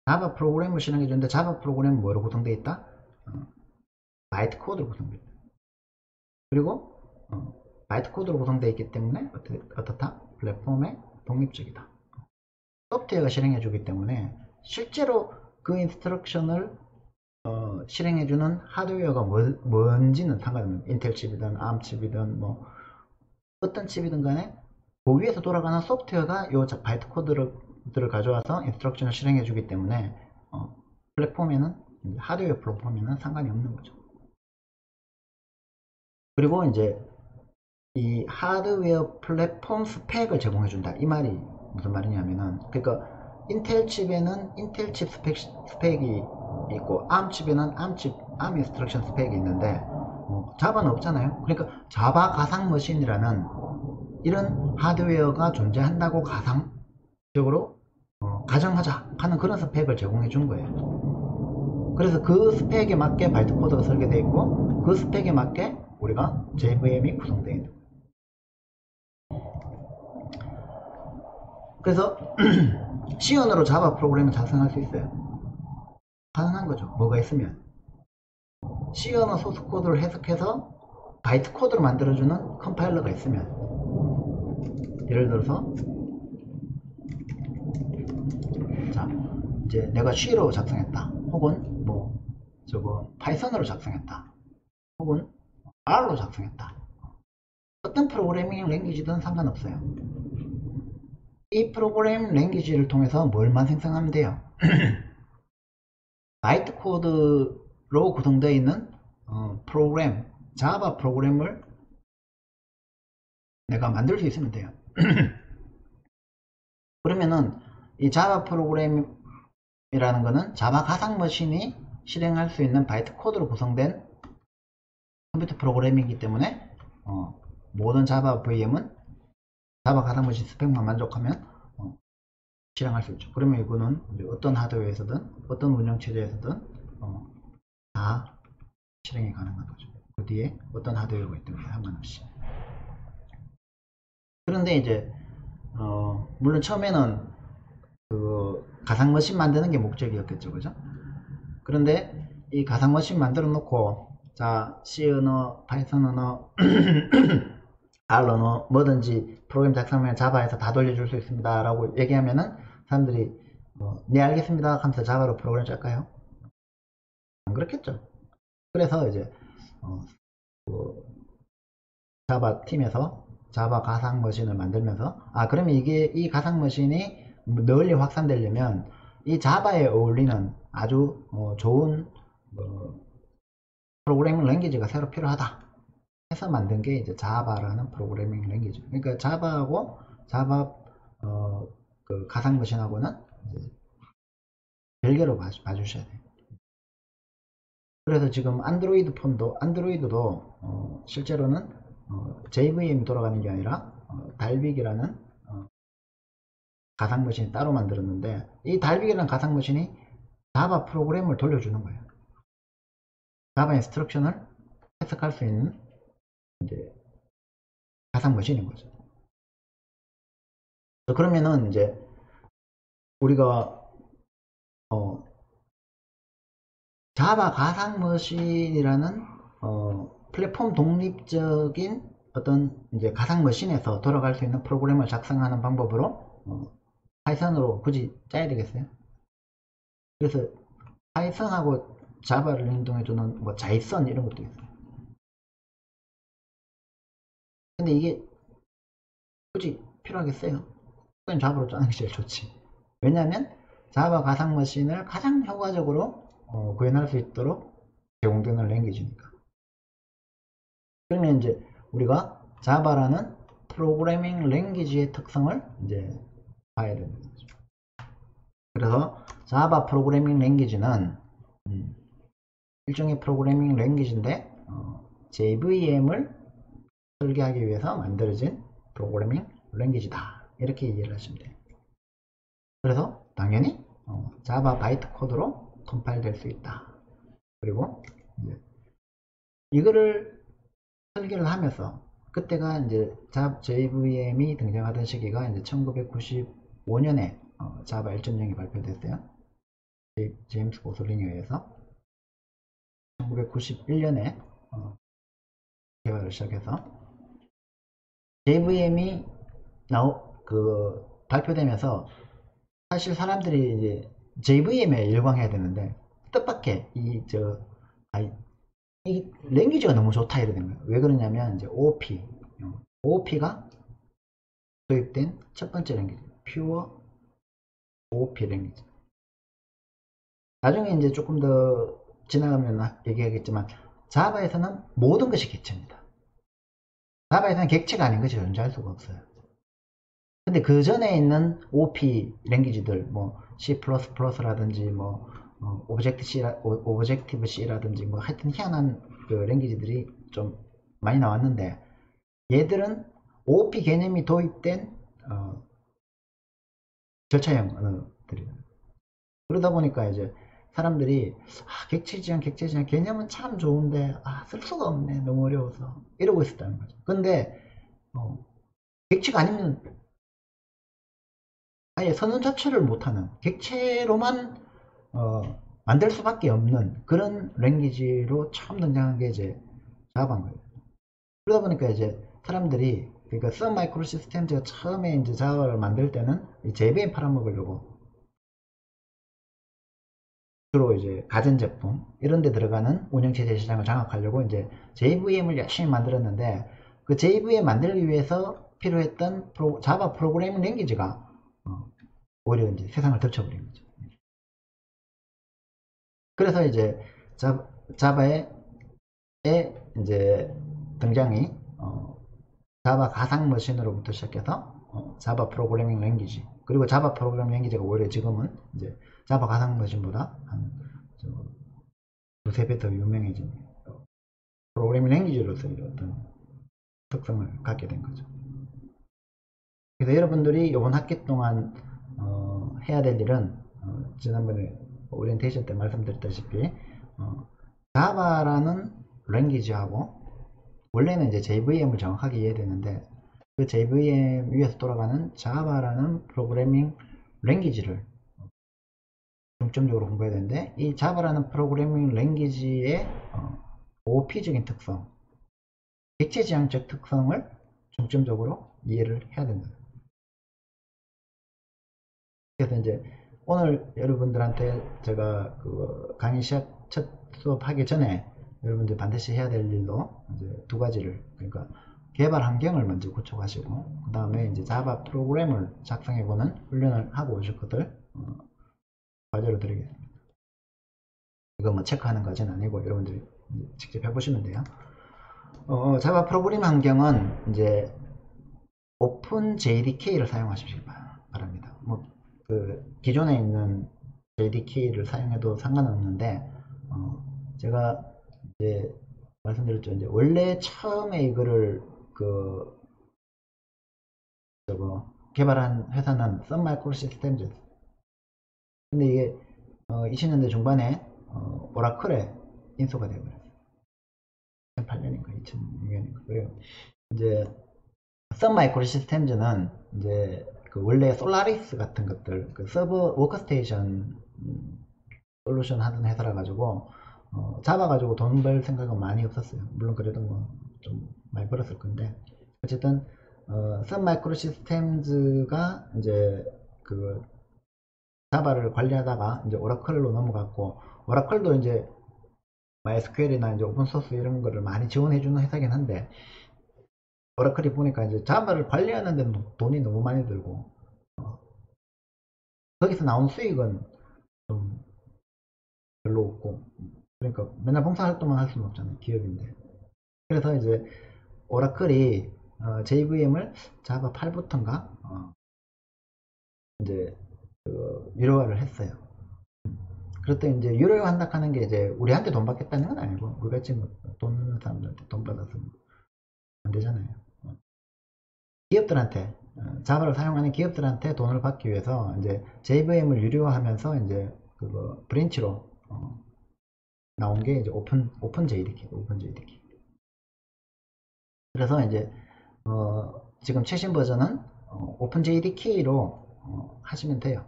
자바 프로그램을 실행해 주는데 자바 프로그램은 뭐로 구성되어 있다? 바이트 코드로 구성되어 있다. 그리고 바이트 코드로 구성되어 있기 때문에 어떻다? 플랫폼에 독립적이다. 소프트웨어가 실행해 주기 때문에 실제로 그 인스트럭션을 실행해주는 하드웨어가 뭔지는 상관없는, 인텔 칩이든 ARM 칩이든 뭐 어떤 칩이든 간에 그 위에서 돌아가는 소프트웨어가 이 바이트 코드들을 가져와서 인스트럭션을 실행해 주기 때문에 플랫폼에는 하드웨어 플랫폼에는 상관이 없는 거죠. 그리고 이제 이 하드웨어 플랫폼 스펙을 제공해 준다. 이 말이 무슨 말이냐면은, 그러니까 인텔 칩에는 인텔 칩 스펙이 있고 ARM 칩에는 ARM 인스트럭션 스펙이 있는데 자바는 없잖아요. 그러니까 자바 가상 머신이라는 이런 하드웨어가 존재한다고 가상적으로 가정하자 하는 그런 스펙을 제공해 준 거예요. 그래서 그 스펙에 맞게 바이트 코드가 설계되어 있고 그 스펙에 맞게 우리가 JVM이 구성되어 있는 거예요. 그래서 C언어로 자바 프로그램을 작성할 수 있어요. 가능한 거죠. 뭐가 있으면. C언어 소스 코드를 해석해서 바이트 코드로 만들어주는 컴파일러가 있으면, 예를 들어서 자 이제 내가 C로 작성했다, 혹은 뭐 저거 파이썬으로 작성했다, 혹은 R로 작성했다. 어떤 프로그래밍 랭귀지든 상관없어요. 이 프로그래밍 랭귀지를 통해서 뭘만 생성하면 돼요? 바이트 코드로 구성되어 있는 프로그램, 자바 프로그램을 내가 만들 수 있으면 돼요. 그러면은 이 자바 프로그램이라는 거는 자바 가상 머신이 실행할 수 있는 바이트 코드로 구성된 컴퓨터 프로그램이기 때문에 모든 자바 VM은 자바 가상 머신 스펙만 만족하면 실행할 수 있죠. 그러면 이거는 이제 어떤 하드웨어에서든 어떤 운영체제에서든 다 실행이 가능한 거죠. 그 뒤에 어떤 하드웨어가 있든 상관없이. 그런데 이제 물론 처음에는 그 가상머신 만드는 게 목적이었겠죠, 그죠? 그런데 이 가상머신 만들어 놓고, 자, C 언어, 파이썬 언어, R 언어, 뭐든지 프로그램 작성하면 자바에서 다 돌려줄 수 있습니다 라고 얘기하면은 사람들이 네 알겠습니다 하면서 자바로 프로그램 짤까요? 안 그렇겠죠. 그래서 이제 그 자바 팀에서 자바 가상 머신을 만들면서, 그러면 이 가상 머신이 널리 확산되려면 이 자바에 어울리는 아주 좋은 프로그래밍 랭귀지가 새로 필요하다 해서 만든 게 이제 자바라는 프로그래밍 랭귀지. 그러니까 자바하고 자바 그 가상 머신하고는 별개로 봐주셔야 돼요. 그래서 지금 안드로이드도 실제로는 JVM이 돌아가는 게 아니라 달빅이라는 가상 머신이 따로 만들었는데, 이 달빅이라는 가상 머신이 자바 프로그램을 돌려주는 거예요. 자바 인스트럭션을 해석할 수 있는 이제 가상 머신인 거죠. 그러면은 이제 우리가 자바 가상 머신이라는 플랫폼 독립적인 어떤 이제 가상 머신에서 돌아갈 수 있는 프로그램을 작성하는 방법으로 파이썬으로 굳이 짜야 되겠어요? 그래서 파이썬하고 자바를 연동해주는 뭐 자이썬 이런 것도 있어요. 근데 이게 굳이 필요하겠어요? 그건 자바로 짜는 게 제일 좋지. 왜냐하면 자바 가상 머신을 가장 효과적으로 구현할 수 있도록 제공되는 랭귀지니까. 그러면 이제 우리가 자바라는 프로그래밍 랭귀지의 특성을 이제 봐야 되는 거죠. 그래서 자바 프로그래밍 랭귀지는 일종의 프로그래밍 랭귀지인데 JVM을 설계하기 위해서 만들어진 프로그래밍 랭귀지다, 이렇게 이해를 하시면 돼요. 그래서 당연히 자바 바이트 코드로 컴파일 될 수 있다. 그리고 이거를 설계를 하면서, 그때가 이제 JVM이 등장하던 시기가 이제 1995년에 자바 1.0이 발표됐어요. 제임스 고슬링에 의해서 1991년에 개발을 시작해서 JVM이 발표되면서 사실 사람들이 이제 JVM에 열광해야 되는데 뜻밖의 이 랭귀지가 너무 좋다 이러는 거예요. 왜 그러냐면 이제 OOP가 도입된 첫 번째 랭귀지, 퓨어 OOP 랭귀지. 나중에 이제 조금 더 지나가면 얘기하겠지만 자바에서는 모든 것이 객체입니다. 자바에서는 객체가 아닌 것이 존재할 수가 없어요. 근데 그 전에 있는 OP 랭귀지들, 뭐 C++라든지 뭐 오브젝티브 C라든지 뭐 하여튼 희한한 그 랭귀지들이 좀 많이 나왔는데, 얘들은 OP 개념이 도입된 절차형 언어들이에요. 그러다 보니까 이제 사람들이 객체지향 개념은 참 좋은데 쓸 수가 없네, 너무 어려워서, 이러고 있었다는 거죠. 근데 객체가 아니면 아예 선언 자체를 못하는, 객체로만 만들 수밖에 없는 그런 랭귀지로 처음 등장한 게 이제 자바인 거예요. 그러다 보니까 이제 사람들이, 그러니까 선 마이크로 시스템즈가 처음에 이제 자바를 만들 때는 JVM 팔아먹으려고 주로 이제 가전제품 이런 데 들어가는 운영체제 시장을 장악하려고 이제 JVM을 열심히 만들었는데, 그 JVM 만들기 위해서 필요했던 자바 프로그래밍 랭귀지가 오히려 이제 세상을 덮쳐버린 거죠. 그래서 이제 자바의 이제 등장이 자바 가상 머신으로부터 시작해서 자바 프로그래밍 랭귀지, 그리고 자바 프로그래밍 랭귀지가 오히려 지금은 이제 자바 가상 머신보다 한 두세 배 더 유명해진 프로그래밍 랭귀지로서의 어떤 특성을 갖게 된 거죠. 그래서 여러분들이 이번 학기 동안 해야 될 일은, 지난번에 오리엔테이션 때 말씀드렸다시피 자바라는 랭귀지하고, 원래는 이제 JVM을 정확하게 이해해야 되는데 그 JVM 위에서 돌아가는 자바라는 프로그래밍 랭귀지를 중점적으로 공부해야 되는데, 이 자바라는 프로그래밍 랭귀지의 OOP적인 특성, 객체지향적 특성을 중점적으로 이해를 해야 된다. 그래서 이제 오늘 여러분들한테 제가 그 강의 첫 수업하기 전에 여러분들 반드시 해야 될 일로 이제 두 가지를, 그러니까 개발 환경을 먼저 구축하시고, 그 다음에 이제 자바 프로그램을 작성해보는 훈련을 하고 오실 것들 과제로 드리겠습니다. 이거 뭐 체크하는 과제는 아니고 여러분들이 직접 해보시면 돼요. 자바 프로그램 환경은 이제 오픈 JDK를 사용하시기 바랍니다. 뭐 그 기존에 있는 JDK를 사용해도 상관없는데, 제가 이제 말씀드렸죠. 이제 원래 처음에 이거를 개발한 회사는 선 마이크로 시스템즈. 근데 이게 2000년대 중반에 오라클에 인수가 되어버렸어요. 2008년인가 2006년인가. 그래요. 이제 선 마이크로 시스템즈는 이제 그 원래 솔라리스 같은 것들, 그 서버 워크스테이션 솔루션 하던 회사라 가지고 자바 가지고 돈 벌 생각은 많이 없었어요. 물론 그래도 뭐 좀 많이 벌었을 건데, 어쨌든 선 마이크로 시스템즈가 이제 그 자바를 관리하다가 이제 오라클로 넘어갔고, 오라클도 이제 MySQL이나 이제 오픈소스 이런 거를 많이 지원해주는 회사긴 한데, 오라클이 보니까 이제 자바를 관리하는 데 돈이 너무 많이 들고 거기서 나온 수익은 좀 별로 없고, 그러니까 맨날 봉사활동만 할 수는 없잖아요, 기업인데. 그래서 이제 오라클이 JVM을 자바 8부터인가 이제 유료화를 했어요. 그랬더니 이제 유료화한다 하는 게 이제 우리한테 돈 받겠다는 건 아니고, 우리같이 돈 있는 사람들한테 돈 받아서 안 되잖아요. 기업들한테, 자바를 사용하는 기업들한테 돈을 받기 위해서 이제 JVM을 유료화하면서 이제 그거 브랜치로 나온 게 이제 오픈 JDK. 그래서 이제 지금 최신 버전은 오픈 JDK로 하시면 돼요.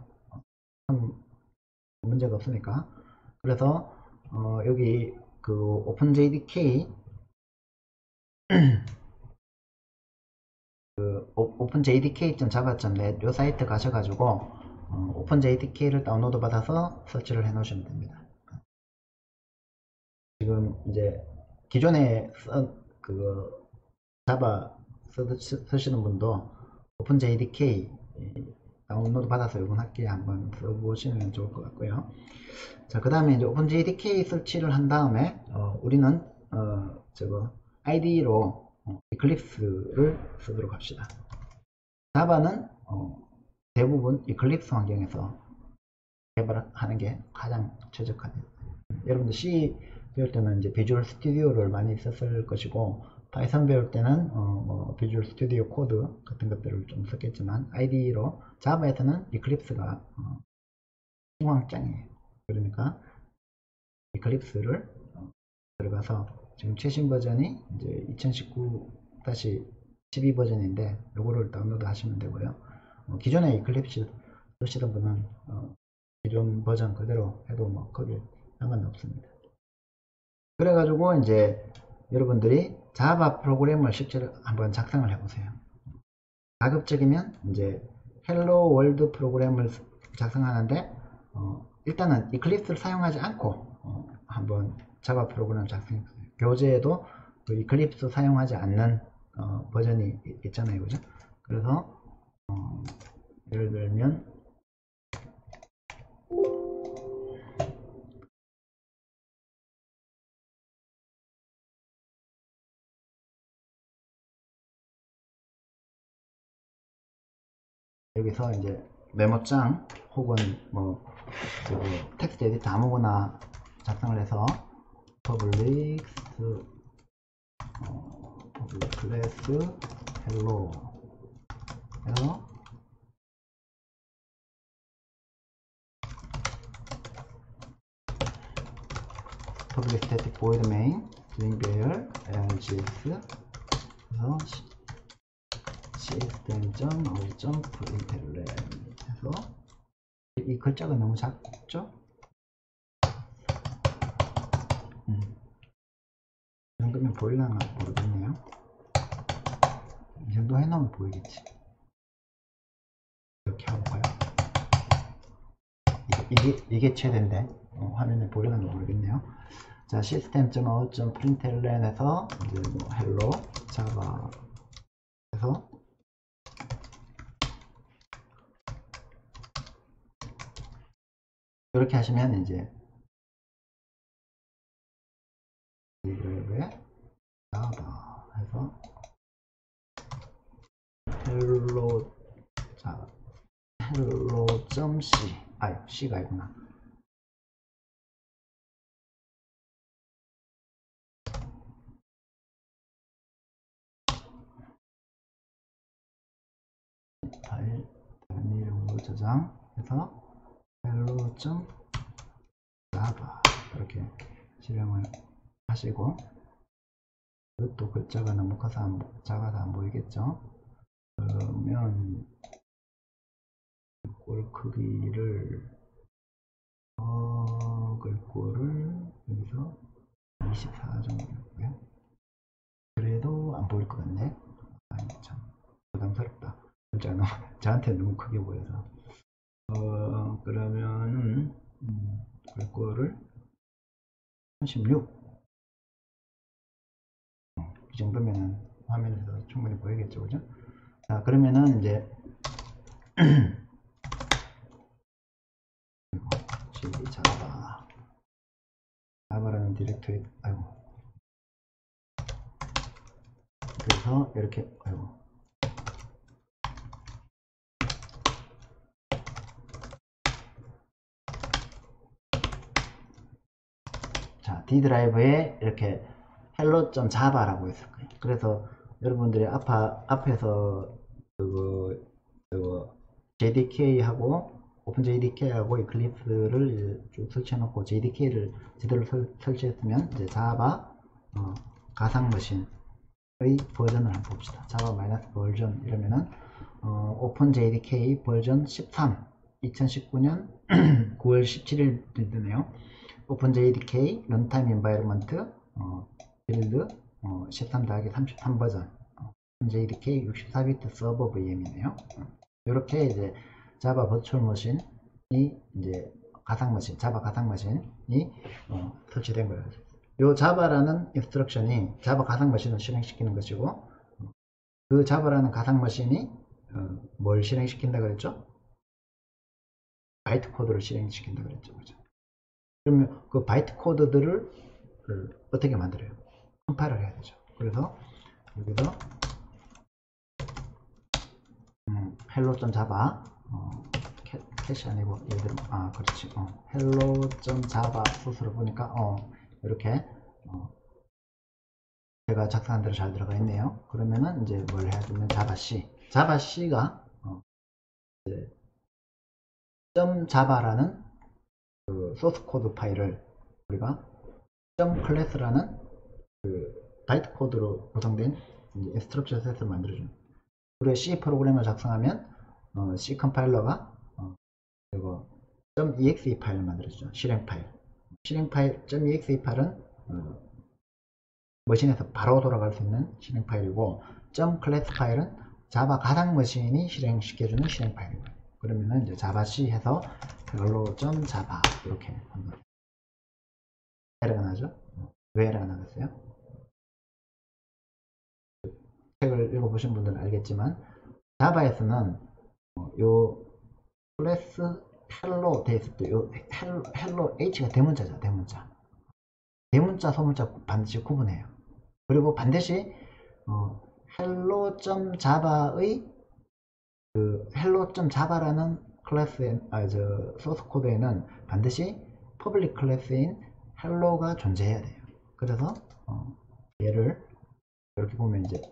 문제가 없으니까. 그래서 여기 그 오픈 JDK 그 openjdk.java.net 요 사이트 가셔가지고 openjdk를 다운로드 받아서 설치를 해 놓으시면 됩니다. 지금 이제 기존에 그 자바 쓰시는 분도 오픈JDK 다운로드 받아서 이번 학기에 한번 써보시면 좋을 것 같고요. 자, 그 다음에 이제 오픈JDK 설치를 한 다음에 우리는 IDE로 이클립스를 쓰도록 합시다. 자바는 대부분 이클립스 환경에서 개발하는 게 가장 최적화돼요. 여러분들 C 배울 때는 이제 비주얼 스튜디오를 많이 썼을 것이고, 파이썬 배울 때는 비주얼 스튜디오 코드 같은 것들을 좀 썼겠지만, IDE로 자바에서는 이클립스가 중앙장이에요. 그러니까 이클립스를 들어가서 지금 최신 버전이 이제 2019-12 버전인데 요거를 다운로드 하시면 되고요. 기존에 이클립스 쓰시던 분은 기존 버전 그대로 해도 뭐 크게 상관은 없습니다. 그래가지고 이제 여러분들이 자바 프로그램을 실제로 한번 작성을 해보세요. 가급적이면 이제 헬로 월드 프로그램을 작성하는데 일단은 이클립스를 사용하지 않고 한번 자바 프로그램 작성해보세요. 교재에도 그 이클립스 사용하지 않는 버전이 있잖아요, 그죠? 그래서 예를 들면 여기서 이제 메모장 혹은 뭐 텍스트 에디터 아무거나 작성을 해서 public class hello 해서 public static void main string bear lgs 해서 system.out.println 해서 이 글자가 너무 작죠? 이 정도면 보이려나 모르겠네요. 이 정도 해놓으면 보이겠지. 이렇게 하고 가요. 이게 최대인데 화면에 보이려나 모르겠네요. 자, system.out.println에서 이제 뭐 hello java 해서 이렇게 하시면 이제 이거에 java 해서 hello java hello.c c가 아니구나. 파일 다른 이름으로 저장해서 hello.java 이렇게 실행을 하시고, 이것도 글자가 너무 커서 작아서 안 보이겠죠? 그러면 꼴 크기를 글꼴을 여기서 24 정도고요. 그래도 안 보일 것 같네. 아니 참 부담스럽다. 글자가 저한테 너무 크게 보여서 그러면은 글꼴을 36 이 정도면은 화면에서 충분히 보이겠죠, 그죠? 자, 그러면은 이제 자바라는 디렉토리, 그래서 이렇게, 자, D 드라이브에 이렇게 hello.java라고 있을 거예요. 그래서 여러분들이 앞에서 JDK하고 오픈JDK하고 이클립스를 쭉 설치해놓고 JDK를 제대로 설치했으면 이제 자바 가상머신의 버전을 한번 봅시다. 자바 마이너스 버전 이러면은 오픈JDK 버전 13 2019년 9월 17일 되네요. 오픈JDK 런타임 인바이러먼트 빌드 13-33 버전 JDK 64비트 서버 VM이네요. 이렇게 이제 자바 버추얼 머신이 이제 가상머신, 자바 가상머신이 설치된 거예요. 이 자바라는 인스트럭션이 자바 가상머신을 실행시키는 것이고, 그 자바라는 가상머신이 뭘 실행시킨다 그랬죠? 바이트 코드를 실행시킨다 그랬죠. 그죠? 그러면 그 바이트 코드들을 어떻게 만들어요? 컴파일을 해야 되죠. 그래서 여기서 hello.java 캐시 아니고 예를 들어 그렇지 hello.java 소스를 보니까 이렇게 제가 작성한 대로 잘 들어가 있네요. 그러면은 이제 뭘 해야 되면 자바C가 .java라는 그 소스 코드 파일을 우리가 .class라는 그 바이트 코드로 구성된 인스트럭션 셋을 만들어줍니다. 우리가 C 프로그램을 작성하면 C 컴파일러가 이거 .exe 파일을 만들어주죠. 실행 파일 .exe 파일은 머신에서 바로 돌아갈 수 있는 실행 파일이고 .class 파일은 자바 가상 머신이 실행시켜주는 실행 파일이고요. 그러면은 이제 자바C 해서 hello.java 이렇게 한번 에러가 나죠? 왜 에러가 나겠어요? 책을 읽어보신 분들은 알겠지만 자바에서는 요 클래스 hello 돼 있을 때 요 hello h가 대문자죠. 대문자 소문자 반드시 구분해요. 그리고 반드시 hello.java의 그 hello.java라는 클래스의 소스 코드에는 반드시 퍼블릭 클래스인 hello가 존재해야 돼요. 그래서 얘를 이렇게 보면 이제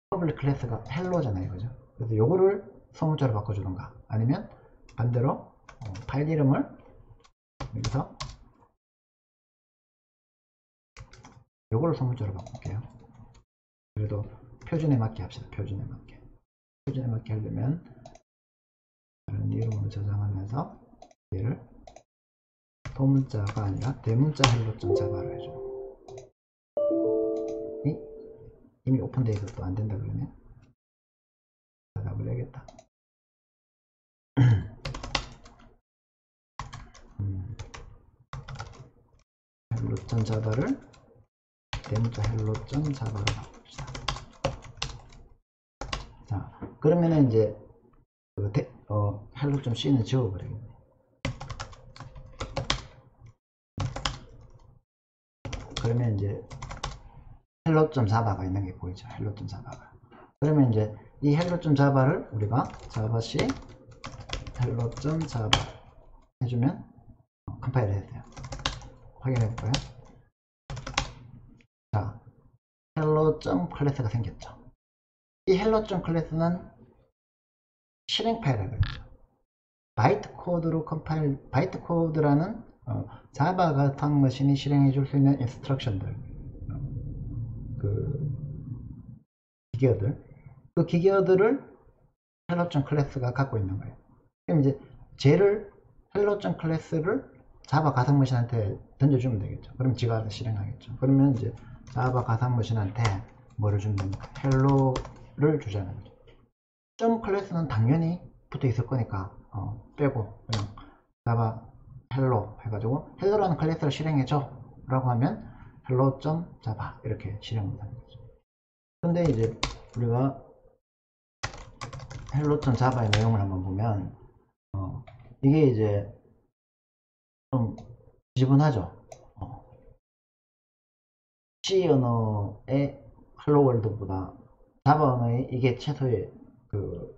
퍼블릭 클래스가 hello잖아요. 그죠? 그래서 요거를 소문자로 바꿔주던가 아니면 반대로 파일 이름을 여기서 요거를 소문자로 바꿀게요. 그래도 표준에 맞게 합시다. 표준에 맞게 하려면 다른 이름으로 저장하면서 얘를 소문자가 아니라 대문자 hello.java로 해줘. 이미 오픈되어 있어서 또 안된다 그러면 닫아버려야겠다. hello.java를 대문자 hello.java로 바꿉시다. 자, 그러면은 이제 hello.c는 지워버리겠네. 그러면 이제 hello.java가 있는 게 보이죠. hello.java가. 그러면 이제 이 hello.java를 우리가 javac hello.java 해주면 컴파일을 했어요. 확인해 볼까요? 자, hello.class가 생겼죠. 이 hello.class는 실행 파일이라고 그러죠. 바이트 코드로 바이트 코드라는 자바 가상 머신이 실행해 줄 수 있는 인스트럭션들, 그 기계어들, 그 기계어들을 hello.class가 갖고 있는 거예요. 그럼 이제 쟤를 hello.class를 자바 가상 머신한테 던져주면 되겠죠. 그럼 지가 실행하겠죠. 그러면 이제 자바 가상 머신한테 뭐를 주면 됩니까? hello를 주자는 거죠. .class는 당연히 붙어 있을 거니까 빼고 그냥 자바 hello 해가지고 hello라는 클래스를 실행해줘 라고 하면 hello.java 이렇게 실행을 하는 거죠. 근데 이제 우리가 hello.java의 내용을 한번 보면 이게 이제 좀 지저분하죠. C 언어의 hello world보다 자바 언어의 이게 최소의 그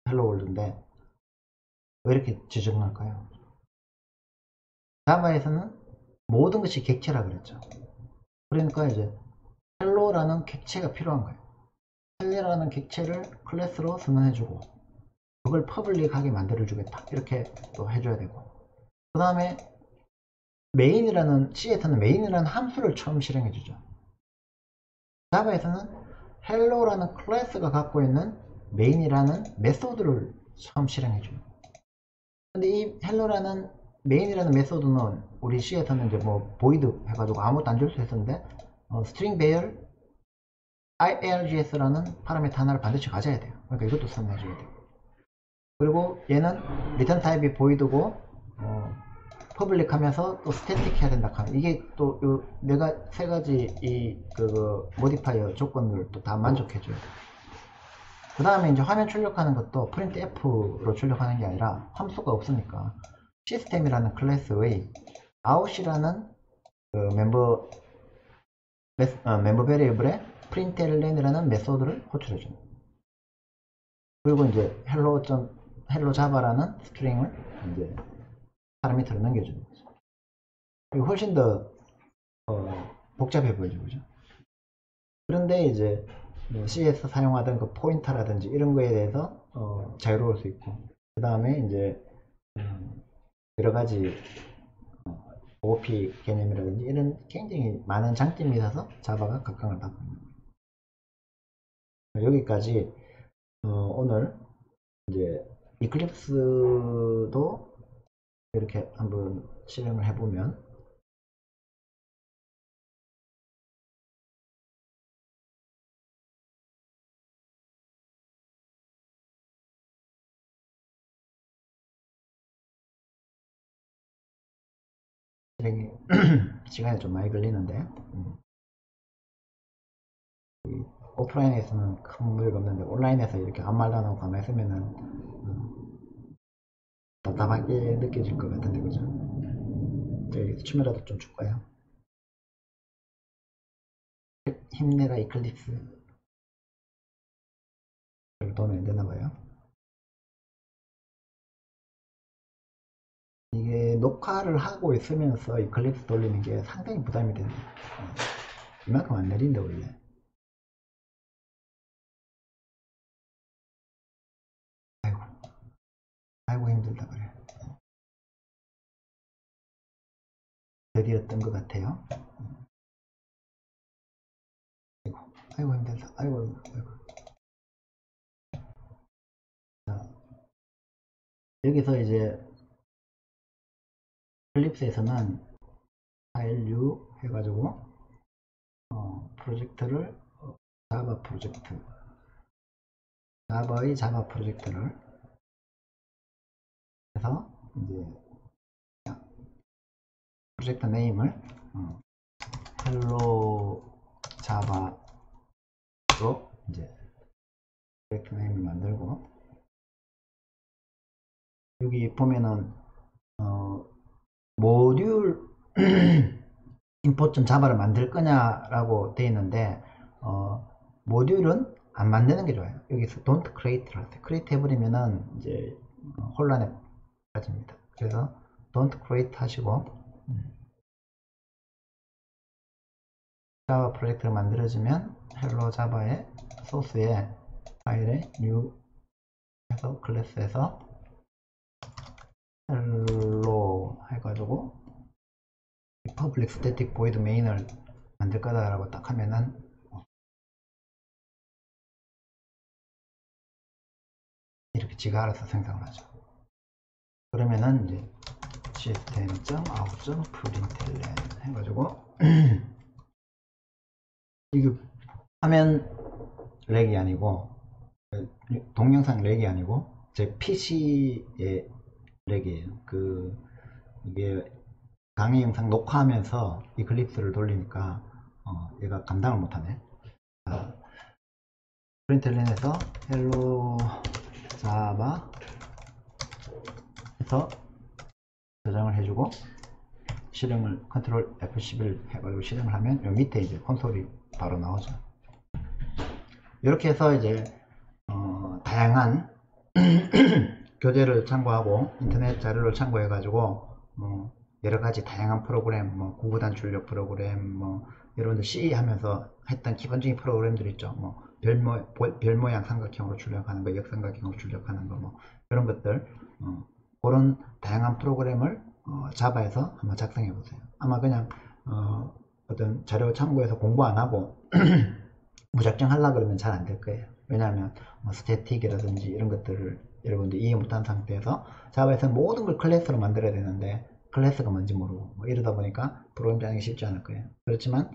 hello world인데 왜 이렇게 지저분할까요? 자바에서는 모든 것이 객체라 그랬죠. 그러니까 이제 hello라는 객체가 필요한 거예요. hello라는 객체를 클래스로 선언해주고 그걸 퍼블릭하게 만들어주겠다 이렇게 또 해줘야 되고, 그 다음에 C에서는 main이라는 함수를 처음 실행해주죠. 자바에서는 hello라는 클래스가 갖고 있는 main이라는 메소드를 처음 실행해줘요. 근데 이 hello라는 main이라는 메소드는 우리 C에서는 이제 뭐 void 해가지고 아무것도 안 줄 수 있었는데 string 배열 ILGS라는 파라미터 하나를 반드시 가져야 돼요. 그러니까 이것도 선언해줘야 돼요. 그리고 얘는 return 타입이 void고 퍼블릭 하면서 또 스태틱 해야 된다 하면 이게 또 내가 세 가지 이 모디파이어 조건을 또 다 만족해줘야 돼요. 그 다음에 이제 화면 출력하는 것도 printf로 출력하는 게 아니라 함수가 없으니까 시스템이라는 클래스의 out이라는 그 멤버 베리어블에 println이라는 메소드를 호출해줍니다. 그리고 이제 hello java라는 스트링을 이제 파라미터로 넘겨주는 거죠. 그리고 훨씬 더 복잡해 보이죠, 그죠? 그런데 이제 CS 사용하던 그 포인터라든지 이런 거에 대해서 자유로울 수 있고, 그 다음에 이제 여러 가지 OOP 개념이라든지 이런 굉장히 많은 장점이 있어서 자바가 각광을 받고 있는 거예요. 여기까지 오늘 이제 이클립스도 이렇게 한번 실행을 해보면 실행이 시간이 좀 많이 걸리는데 오프라인에서는 큰 무리가 없는데 온라인에서 이렇게 아무 말도 안 하고 가만히 있으면은 답답하게 느껴질 것 같은데, 그죠? 여기서 춤이라도 좀 출까요? 힘내라 이클립스. 도움이 안 되나 봐요. 이게 녹화를 하고 있으면서 이클립스 돌리는 게 상당히 부담이 되네요. 이만큼 안 내린다 원래. 아이고 힘들다 그래. 드디어 뜬 것 같아요. 아이고 힘들다. 아이고. 자, 여기서 이제 클립스에서는 파일 new 해가지고 프로젝트를 자바 프로젝트, 자바의 자바 프로젝트를 해서 이제 프로젝트 네임을 hello java로 이제 프로젝트 네임을 만들고, 여기 보면은 모듈 import.java를 만들 거냐라고 되어 있는데 모듈은 안 만드는 게 좋아요. 여기서 don't create를 하세요. create 해버리면은 이제 혼란에 빠집니다. 그래서 don't create 하시고 자바 프로젝트가 만들어지면 hello java의 소스에 파일에 new 해서 클래스에서 hello 해가지고 public static void main을 만들 거다라고 딱 하면은 이렇게 지가 알아서 생성을 하죠. 그러면은 이제 system.out.println 해가지고 이거 화면 렉이 아니고 동영상 렉이 아니고 제 PC의 렉이에요. 이게 강의 영상 녹화하면서 이클립스를 돌리니까 얘가 감당을 못하네. 프린틀린에서 hello java 해서 저장을 해주고 실행을 컨트롤 F11 해가지고 실행을 하면 요 밑에 이제 콘솔이 바로 나오죠. 이렇게 해서 이제 다양한 교재를 참고하고 인터넷 자료를 참고해 가지고 여러가지 다양한 프로그램, 구구단 출력 프로그램, 여러분들 C 하면서 했던 기본적인 프로그램들 있죠. 별 모양 삼각형으로 출력하는 거, 역삼각형으로 출력하는 거, 그런 것들, 그런 다양한 프로그램을 자바에서 한번 작성해 보세요. 아마 그냥 어떤 자료 참고해서 공부 안 하고 무작정 하려고 그러면 잘 안 될 거예요. 왜냐하면 스태틱이라든지 이런 것들을 여러분들 이해 못한 상태에서 자바에서는 모든 걸 클래스로 만들어야 되는데 클래스가 뭔지 모르고 이러다 보니까 프로그램 짜는 게 쉽지 않을 거예요. 그렇지만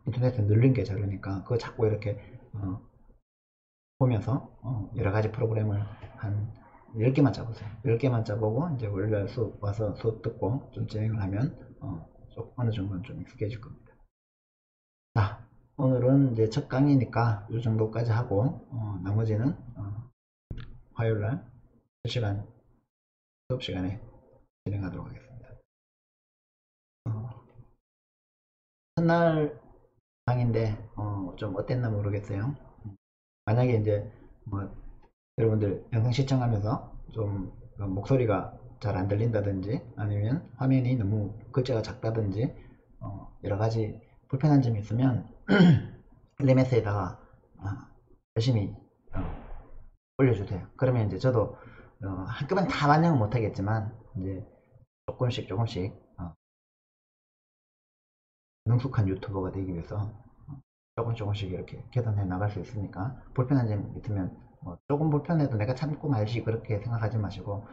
인터넷에 늘린 게 자료니까 그거 자꾸 이렇게 보면서 여러가지 프로그램을 한 10개만 짜보세요. 10개만 짜보고 이제 월요일 수업 와서 수업 듣고 좀 진행을 하면 어느 정도는 좀 익숙해질 겁니다. 자, 오늘은 이제 첫 강의니까 이 정도까지 하고 나머지는 화요일날 실시간 수업 시간에 진행하도록 하겠습니다. 첫날 강의인데 좀 어땠나 모르겠어요. 만약에 이제 뭐 여러분들 영상 시청하면서 좀 목소리가 잘 안 들린다든지 아니면 화면이 너무 글자가 작다든지 여러가지 불편한 점이 있으면 LMS에다가 열심히 올려주세요. 그러면 이제 저도 한꺼번에 다 반영은 못하겠지만 이제 조금씩 능숙한 유튜버가 되기 위해서 조금씩 이렇게 개선해 나갈 수 있으니까 불편한 점 있으면 조금 불편해도 내가 참고 말지 그렇게 생각하지 마시고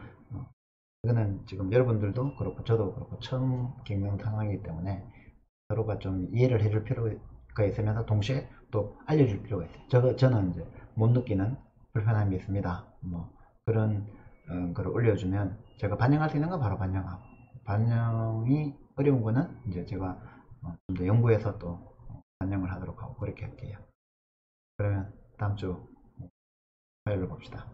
이거는 지금 여러분들도 그렇고 저도 그렇고 처음 겪는 상황이기 때문에 서로가 좀 이해를 해줄 필요가 있으면서 동시에 또 알려줄 필요가 있어요. 저는 이제 못 느끼는 불편함이 있습니다. 뭐 그런 걸 올려주면 제가 반영할 수 있는 건 바로 반영하고 반영이 어려운 거는 이제 제가 좀 더 연구해서 또 반영을 하도록 하고 그렇게 할게요. 그러면 다음 주 화요일로 봅시다.